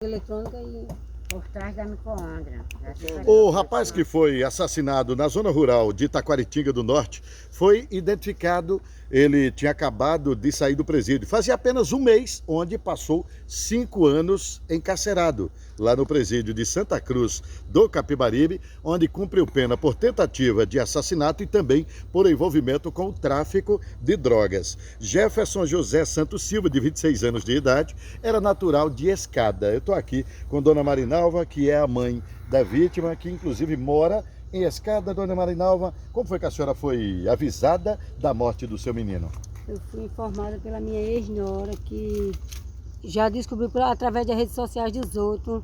eletrônica e Por trás da Micoandra. O rapaz que foi assassinado na zona rural de Taquaritinga do Norte foi identificado. Ele tinha acabado de sair do presídio. Fazia apenas um mês, onde passou 5 anos encarcerado, lá no presídio de Santa Cruz do Capibaribe, onde cumpriu pena por tentativa de assassinato e também por envolvimento com o tráfico de drogas. Jefferson José Santos Silva, de 26 anos de idade, era natural de Escada. Eu estou aqui com Dona Marinalva, que é a mãe da vítima, que inclusive mora em Escada. Dona Marinalva, como foi que a senhora foi avisada da morte do seu menino? eu fui informada pela minha ex-nora, que já descobriu através das redes sociais dos outros,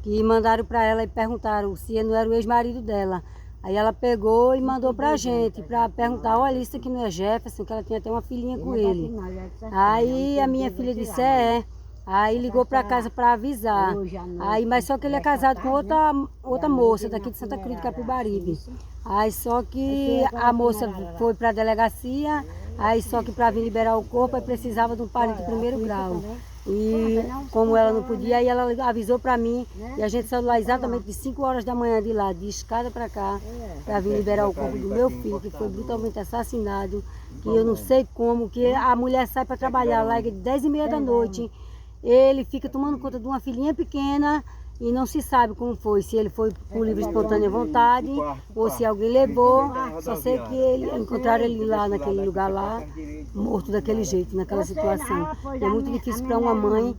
que mandaram para ela e perguntaram se não era o ex-marido dela. Aí ela pegou e mandou para a gente, para perguntar, olha, isso aqui não é Jefferson, que ela tinha até uma filhinha com ele. Aí a minha filha disse, Aí ligou para casa para avisar. Aí, mas só que ele é casado com outra moça daqui de Santa Cruz de Capibaribe. Aí só que a moça foi para a delegacia, aí só que para vir liberar o corpo, aí precisava de um parente de primeiro grau. E como ela não podia, aí ela avisou para mim, e a gente saiu lá exatamente de 5 horas da manhã de lá, de Escada para cá, para vir liberar o corpo do meu filho, que foi brutalmente assassinado, que eu não sei como, que a mulher sai para trabalhar lá, 10h30 da noite, ele fica tomando conta de uma filhinha pequena e não se sabe como foi, se ele foi por livre e espontânea vontade ou se alguém levou. Só sei que encontraram ele lá naquele lugar lá, morto daquele jeito, naquela situação. E é muito difícil para uma mãe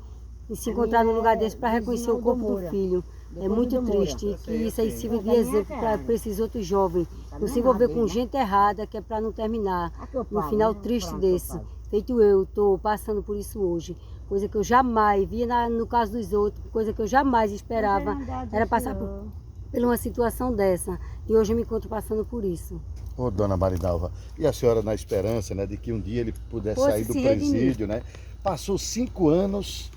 se encontrar num lugar desse para reconhecer o corpo do filho. É muito triste que isso aí sirva de exemplo para esses outros jovens. Não se envolver com gente errada, que é para não terminar no final triste desse. Feito eu, estou passando por isso hoje. Coisa que eu jamais via no caso dos outros, coisa que eu jamais esperava era passar por uma situação dessa. E hoje eu me encontro passando por isso. Ô, Dona Marinalva, e a senhora na esperança, né, de que um dia ele pudesse sair do presídio, né? Passou 5 anos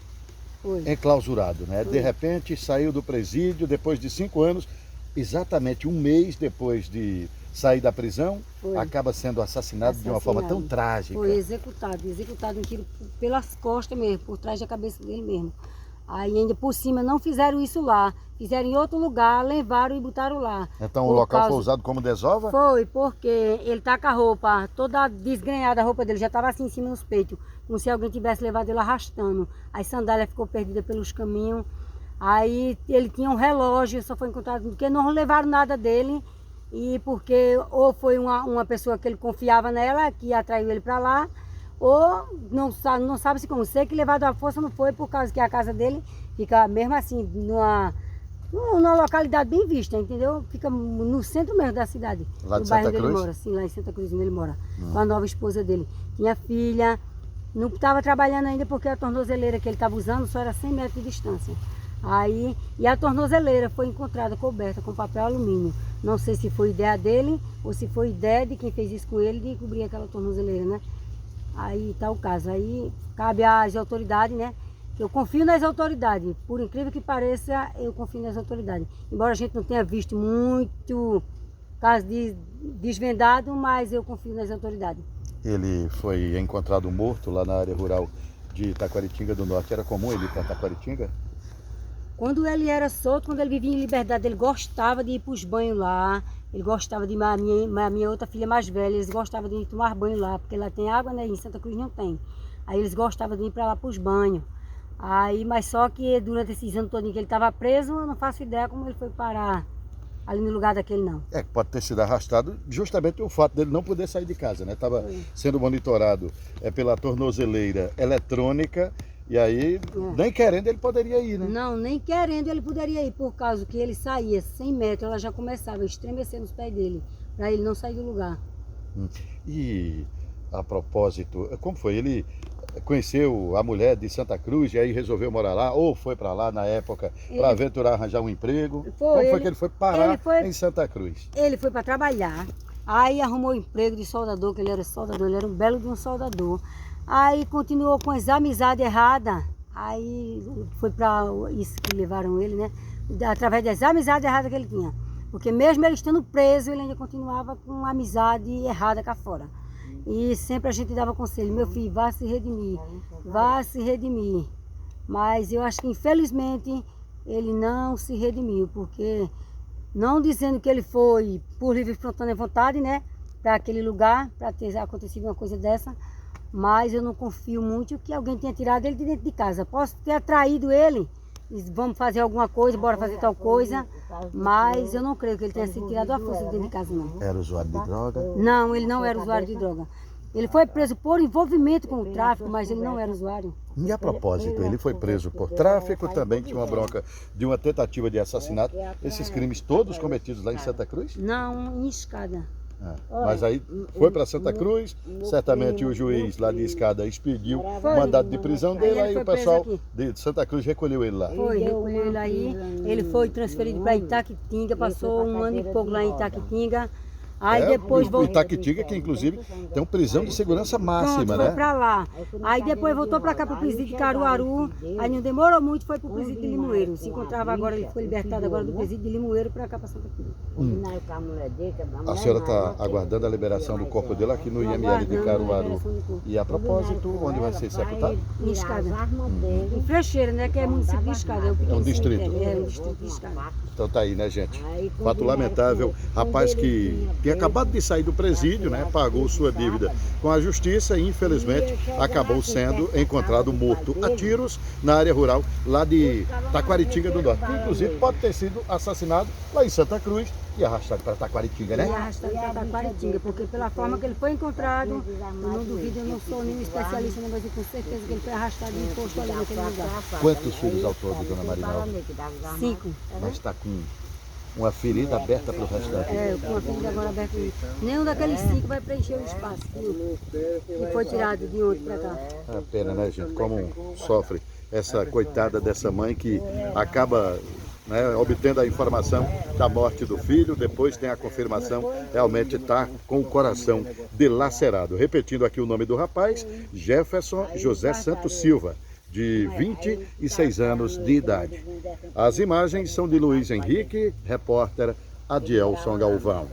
enclausurado, né? De repente saiu do presídio, depois de 5 anos, exatamente um mês depois de sair da prisão, acaba sendo assassinado de uma forma tão trágica. Foi executado um tiro pelas costas mesmo, por trás da cabeça dele mesmo. Aí ainda por cima não fizeram isso lá, fizeram em outro lugar, levaram e botaram lá. Então o local foi usado como desova? Foi, porque ele tá com a roupa toda desgrenhada, a roupa dele já estava assim em cima nos peitos, como se alguém tivesse levado ele arrastando. As sandálias ficou perdida pelos caminhos. Aí ele tinha um relógio, só foi encontrado, porque não levaram nada dele. E porque ou foi uma pessoa que ele confiava nela, que atraiu ele para lá, ou não sabe se como. Sei que levado à força não foi, por causa que a casa dele fica mesmo assim, numa localidade bem vista, entendeu? Fica no centro mesmo da cidade. Lá de Santa Cruz? Ele mora, sim, lá em Santa Cruz, onde ele mora. Com a nova esposa dele. Tinha filha, não estava trabalhando ainda porque a tornozeleira que ele estava usando só era 100 metros de distância. Aí, e a tornozeleira foi encontrada coberta com papel alumínio. Não sei se foi ideia dele ou se foi ideia de quem fez isso com ele de cobrir aquela tornozeleira, né? Aí tá o caso. Aí cabe às autoridades, né? Eu confio nas autoridades. Por incrível que pareça, eu confio nas autoridades. Embora a gente não tenha visto muito caso de desvendado, mas eu confio nas autoridades. Ele foi encontrado morto lá na área rural de Taquaritinga do Norte. Era comum ele ir para Taquaritinga? Quando ele era solto, quando ele vivia em liberdade, ele gostava de ir para os banhos lá. Ele gostava de a minha outra filha mais velha, eles gostavam de ir tomar banho lá, porque lá tem água, né? Em Santa Cruz não tem. Aí eles gostavam de ir para lá para os banhos. Aí, mas só que durante esses anos todinho que ele estava preso, eu não faço ideia como ele foi parar ali no lugar daquele não. Pode ter sido arrastado justamente o fato dele não poder sair de casa, né? Estava sendo monitorado pela tornozeleira eletrônica. E aí, nem querendo, ele poderia ir, né? Não, nem querendo ele poderia ir, por causa que ele saía 100 metros, ela já começava a estremecer nos pés dele, para ele não sair do lugar. E, a propósito, como foi? Ele conheceu a mulher de Santa Cruz e aí resolveu morar lá, ou foi para lá na época para aventurar, arranjar um emprego? Como foi que ele foi parar em Santa Cruz? Ele foi para trabalhar, aí arrumou um emprego de soldador, que ele era soldador, ele era um belo de um soldador. Aí continuou com as amizades erradas, aí foi para isso que levaram ele, né? Através das amizades erradas que ele tinha. Porque mesmo ele estando preso, ele ainda continuava com amizade errada cá fora. E sempre a gente dava conselho, meu filho, vá se redimir, vá se redimir. Mas eu acho que infelizmente ele não se redimiu, porque não dizendo que ele foi por livre e espontânea vontade, né, para aquele lugar, para ter acontecido uma coisa dessa, mas eu não confio muito que alguém tenha tirado ele de dentro de casa. Posso ter atraído ele, vamos fazer alguma coisa, bora fazer tal coisa, mas eu não creio que ele tenha sido tirado à força de dentro de casa, não. Era usuário de droga? Não, ele não era usuário de droga. Ele foi preso por envolvimento com o tráfico, mas ele não era usuário. E a propósito, ele foi preso por tráfico, também tinha uma bronca de uma tentativa de assassinato. Esses crimes todos cometidos lá em Santa Cruz? Não, em Escada. Mas aí foi para Santa Cruz, certamente o juiz lá de Escada expediu o mandado de prisão dele, aí o pessoal de Santa Cruz recolheu ele lá. Foi, recolheu ele aí, ele foi transferido para Itaquitinga, passou um ano e pouco lá em Itaquitinga. Aí depois o voltou. Itaquitinga, que inclusive tem uma prisão de segurança máxima, Pronto, né? foi para lá. Aí depois voltou para cá, para o presídio de Caruaru. Aí não demorou muito, foi para o presídio de Limoeiro. Se encontrava agora, ele foi libertado agora do presídio de Limoeiro para cá, para Santa Cruz. A senhora está aguardando a liberação do corpo dele aqui no IML de Caruaru. E a propósito, onde vai ser sepultado? Em Escada. Em Frecheira, né? Que é município de Escada. É um distrito. É um distrito de Escada. Então tá aí, né, gente? Fato lamentável. Rapaz que tinha acabado de sair do presídio, né? Pagou sua dívida com a justiça e infelizmente acabou sendo encontrado morto a tiros na área rural lá de Taquaritinga do Norte. Que inclusive pode ter sido assassinado lá em Santa Cruz e arrastado para Taquaritinga, né? E arrastado para Taquaritinga, porque pela forma que ele foi encontrado, eu não duvido, eu não sou nenhum especialista, mas eu tenho certeza que ele foi arrastado e posto ali naquele lugar. Quantos filhos ao todo, dona Marinalva? 5. Mas está com uma ferida aberta para o resto da vida. É, com a ferida agora aberta. Nenhum daqueles 5 vai preencher o espaço que foi tirado de ontem para cá. É uma pena, né, gente? Como sofre essa coitada dessa mãe que acaba, né, obtendo a informação da morte do filho, depois tem a confirmação, realmente está com o coração dilacerado. Repetindo aqui o nome do rapaz, Jefferson José Santos Silva, de 26 anos de idade. As imagens são de Luiz Henrique, repórter Adielson Galvão.